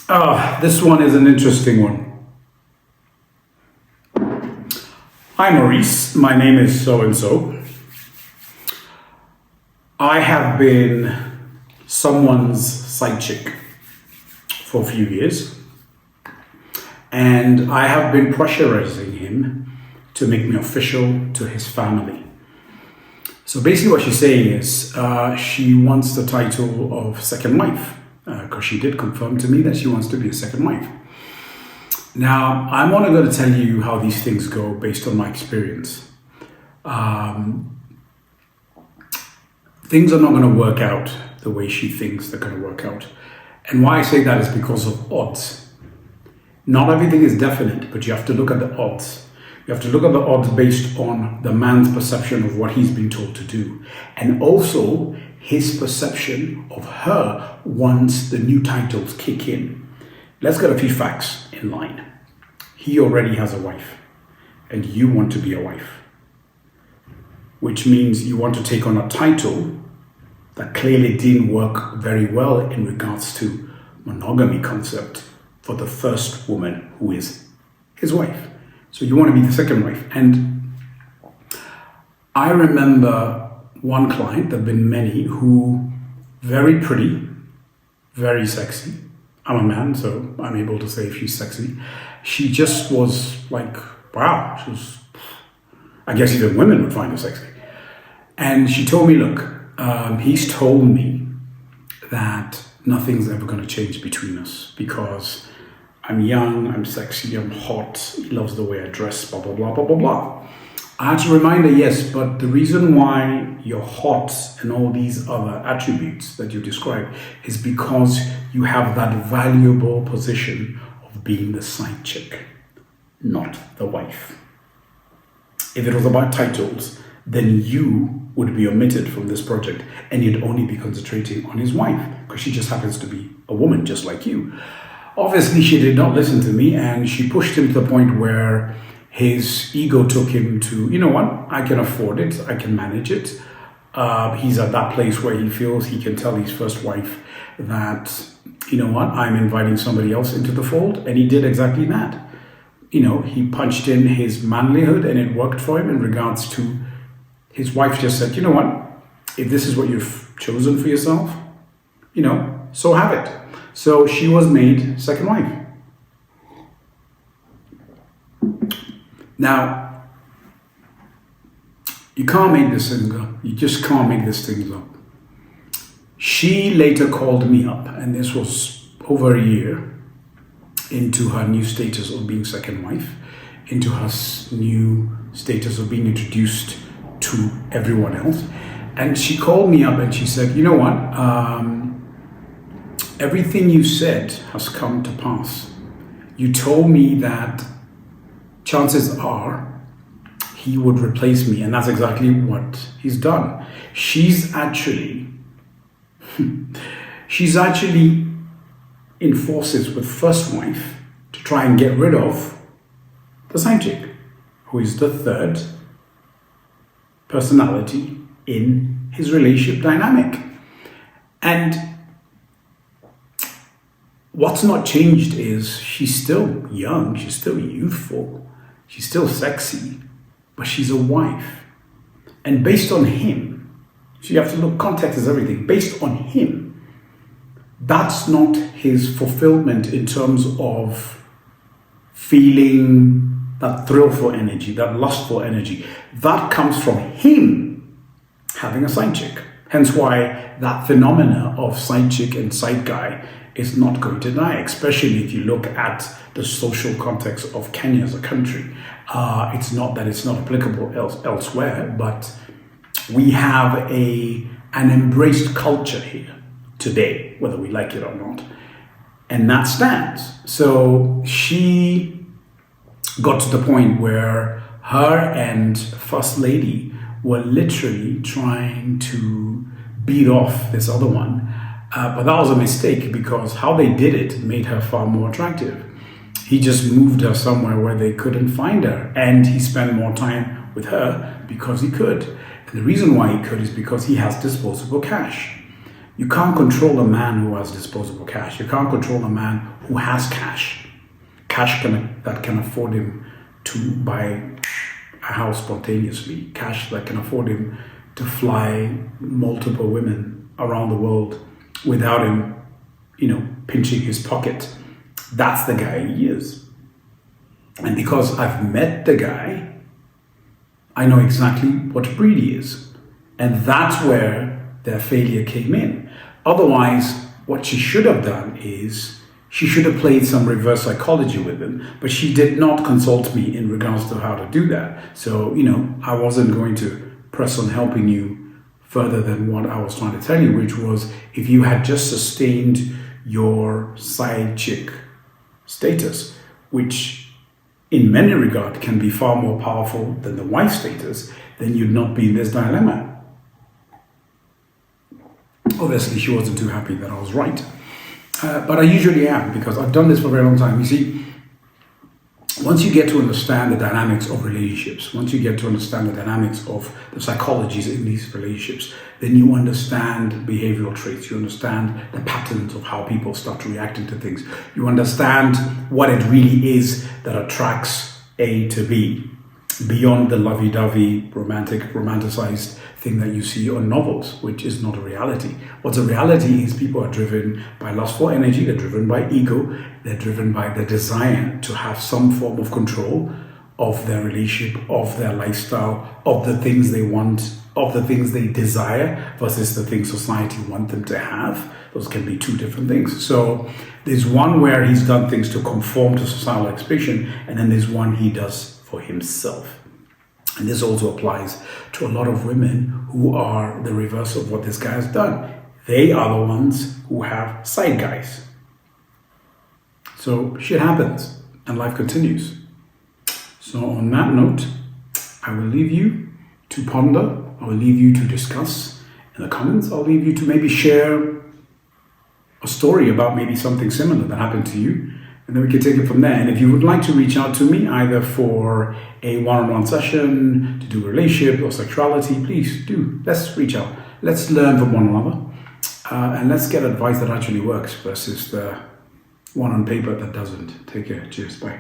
This one is an interesting one. Hi Maurice, my name is so-and-so. I have been someone's side chick for a few years, and I have been pressurizing him to make me official to his family. So basically what she's saying is she wants the title of second wife, because she did confirm to me that she wants to be a second wife. Now, I'm only going to tell you how these things go based on my experience. Things are not going to work out the way she thinks they're going to work out. And why I say that is because of odds. Not everything is definite, but you have to look at the odds. You have to look at the odds based on the man's perception of what he's been told to do, and also his perception of her once the new titles kick in. Let's get a few facts in line. He already has a wife, and you want to be a wife, which means you want to take on a title that clearly didn't work very well in regards to monogamy concept for the first woman who is his wife. So you want to be the second wife. And I remember one client, there have been many, who very pretty, very sexy. I'm a man, so I'm able to say if she's sexy. She just was like, wow, she was, I guess even women would find her sexy. And she told me, look, he's told me that nothing's ever going to change between us because I'm young, I'm sexy, I'm hot, he loves the way I dress, blah, blah, blah, blah, blah, blah. I had to remind her, yes, but the reason why you're hot and all these other attributes that you described is because you have that valuable position of being the side chick, not the wife. If it was about titles, then you would be omitted from this project and you'd only be concentrating on his wife because she just happens to be a woman just like you. Obviously, she did not listen to me and she pushed him to the point where his ego took him to, you know what, I can afford it, I can manage it. He's at that place where he feels he can tell his first wife that, you know what, I'm inviting somebody else into the fold, and he did exactly that. You know, he punched in his manlyhood and it worked for him in regards to his wife just said, you know what, if this is what you've chosen for yourself, you know, so have it. So she was made second wife. Now, you can't make this thing up. You just can't make this thing up. She later called me up, and this was over a year into her new status of being second wife, into her new status of being introduced to everyone else. And she called me up and she said, you know what? Everything you said has come to pass. You told me that chances are he would replace me, and that's exactly what he's done. She's actually in forces with first wife to try and get rid of the side chick, who is the third personality in his relationship dynamic. And what's not changed is she's still young, she's still youthful, she's still sexy, but she's a wife. And based on him, so you have to look, context is everything. Based on him, that's not his fulfillment in terms of feeling that thrillful energy, that lustful energy. That comes from him having a side chick. Hence why that phenomena of side chick and side guy is not going to die, especially if you look at the social context of Kenya as a country. It's not that it's not applicable elsewhere, but we have an embraced culture here today, whether we like it or not, and that stands. So she got to the point where her and First Lady were literally trying to beat off this other one. But that was a mistake because how they did it made her far more attractive. He just moved her somewhere where they couldn't find her, and he spent more time with her because he could. And the reason why he could is because he has disposable cash. You can't control a man who has disposable cash. You can't control a man who has cash. That can afford him to buy a house spontaneously. Cash that can afford him to fly multiple women around the world without him, pinching his pocket. That's the guy he is. And because I've met the guy, I know exactly what breed he is. And that's where their failure came in. Otherwise, what she should have done is she should have played some reverse psychology with him, but she did not consult me in regards to how to do that. So, I wasn't going to press on helping you further than what I was trying to tell you, which was if you had just sustained your side chick status, which in many regards can be far more powerful than the wife status, then you'd not be in this dilemma. Obviously, she wasn't too happy that I was right. But I usually am, because I've done this for a very long time. You see, once you get to understand the dynamics of relationships, once you get to understand the dynamics of the psychologies in these relationships, then you understand behavioral traits. You understand the patterns of how people start reacting to things. You understand what it really is that attracts A to B, beyond the lovey-dovey, romanticized thing that you see on novels, which is not a reality. What's a reality is people are driven by lustful energy, they're driven by ego, they're driven by the desire to have some form of control of their relationship, of their lifestyle, of the things they want, of the things they desire versus the things society want them to have. Those can be two different things. So there's one where he's done things to conform to societal expectation, and then there's one he does for himself. And this also applies to a lot of women who are the reverse of what this guy has done. They are the ones who have side guys. So shit happens and life continues. So on that note, I will leave you to ponder. I will leave you to discuss in the comments. I'll leave you to maybe share a story about maybe something similar that happened to you. And then we can take it from there. And if you would like to reach out to me, either for a one-on-one session, to do a relationship or sexuality, please do. Let's reach out. Let's learn from one another. And let's get advice that actually works versus the one on paper that doesn't. Take care. Cheers. Bye.